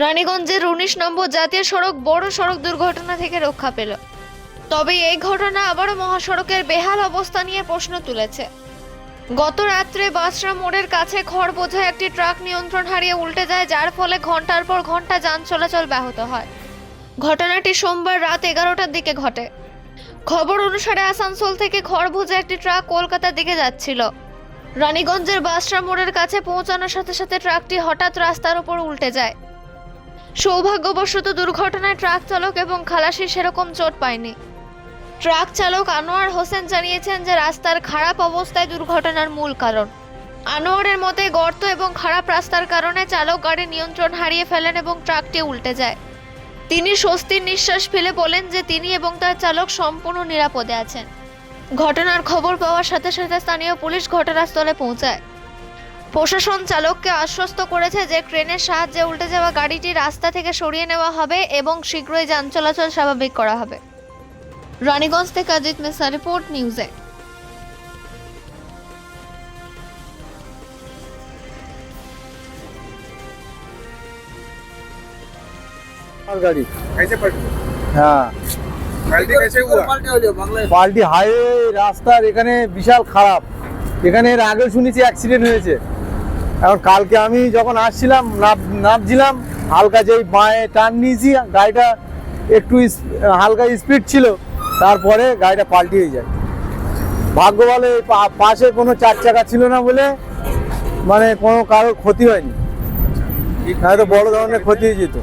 রানীগঞ্জের ১৯ নম্বর জাতীয় সড়ক বড় সড়ক দুর্ঘটনা থেকে রক্ষা পেল। তবে এই ঘটনা আবারও মহাসড়কের বেহাল অবস্থা নিয়ে প্রশ্ন তুলেছে। গত রাত্রে বাসরা মোড়ের কাছে খড় বোঝাই একটি ট্রাক নিয়ন্ত্রণ হারিয়ে উল্টে যায়, যার ফলে ঘন্টার পর ঘন্টা যান চলাচল ব্যাহত হয়। ঘটনাটি সোমবার রাত 11টার দিকে ঘটে। খবর অনুসারে আসানসোল থেকে খড় বোঝাই একটি ট্রাক কলকাতার দিকে যাচ্ছিল। রানীগঞ্জের বাসরা মোড়ের কাছে পৌঁছানোর সাথে সাথে ট্রাকটি হঠাৎ রাস্তার উপর উল্টে যায়। সৌভাগ্যবশত দুর্ঘটনায় ট্রাক চালক এবং খালাসি সেরকম চোট পায়নি। ট্রাক চালক আনোয়ার হোসেন জানিয়েছেন যে রাস্তার খারাপ অবস্থায় দুর্ঘটনার মূল কারণ। আনোয়ারের মতে গর্ত এবং খারাপ রাস্তার কারণে চালক গাড়ির নিয়ন্ত্রণ হারিয়ে ফেলেন এবং ট্রাকটি উল্টে যায়। তিনি স্বস্তির নিঃশ্বাস ফেলে বলেন যে তিনি এবং তার চালক সম্পূর্ণ নিরাপদে আছেন। ঘটনার খবর পাওয়ার সাথে সাথে স্থানীয় পুলিশ ঘটনাস্থলে পৌঁছায়। প্রশাসন চালককে আশ্বস্ত করেছে যে ক্রেনের সাহায্যে উল্টে যাওয়া গাড়িটি রাস্তা থেকে সরিয়ে নেওয়া হবে এবং শীঘ্রই যান চলাচল স্বাভাবিক করা হবে। রানীগঞ্জ থেকে অজিত মেসা, রিপোর্ট নিউজে। गाड़ी कैसे पलटी? हाँ पलटी कैसे हुआ? পাল্টি হাইওয়ে রাস্তার এখানে বিশাল খারাপ। এখানে এর আগে শুনেছি অ্যাক্সিডেন্ট হয়েছে। এখন কালকে আমি যখন আসছিলাম নামছিলাম হালকা যেই বাঁয়ে টার্ন নিয়েছি, গাড়িটা একটু হালকা স্পিড ছিল, তারপরে গাড়িটা পাল্টি হয়ে যায়। ভাগ্য ভালো এই পাশে কোনো চার চাকা ছিল না বলে মানে কোনো কারোর ক্ষতি হয়নি, নয়তো বড় ধরনের ক্ষতি হয়ে যেত।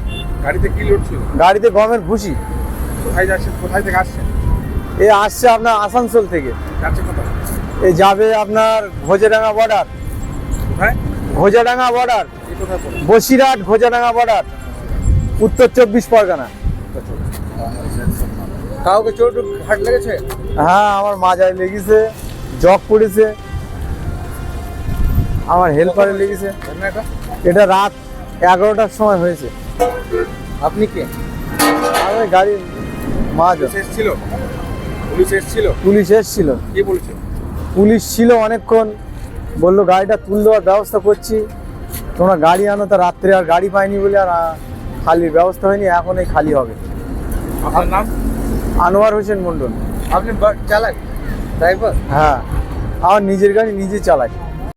গাড়িতে কি লোড ছিল? গাড়িতে গমের ভুসি। কোথায় যাচ্ছে, কোথায় থেকে আসছে? এ আসছে আপনার আসানসোল থেকে, যাচ্ছে কোথায়? এ যাবে আপনার ঘোজাডাঙ্গা বর্ডার। কোথায়? ঘোজাডাঙ্গা বর্ডার, এই কোথায় পড়ে? বসিরহাট ঘোজাডাঙ্গা বর্ডার, উত্তর 24 পরগনা। কাউকে চোট হাট লেগেছে? হ্যাঁ, আমার মাজায় লেগেছে, জগ পড়েছে, আমার হেল্পারে লেগেছে। ঘটনাটা এটা রাত 11টার সময় হয়েছে। আপনি কে? আমি গাড়ির মাঝ। পুলিশ এসেছিল? পুলিশ এসেছিল? পুলিশ এসেছিল, কি বলেছে? পুলিশ ছিল অনেকক্ষণ, বললো গাড়িটা তুলে দেওয়ার ব্যবস্থা করছি, তোমরা গাড়ি আনো। তা রাত্রে আর গাড়ি পাইনি বলে আর খালির ব্যবস্থা হয়নি, এখন এই খালি হবে। আপনার নাম? আনোয়ার হোসেন মন্ডল। আপনি চালাক ড্রাইভার? হ্যাঁ, আমার নিজের গাড়ি নিজে চালাই।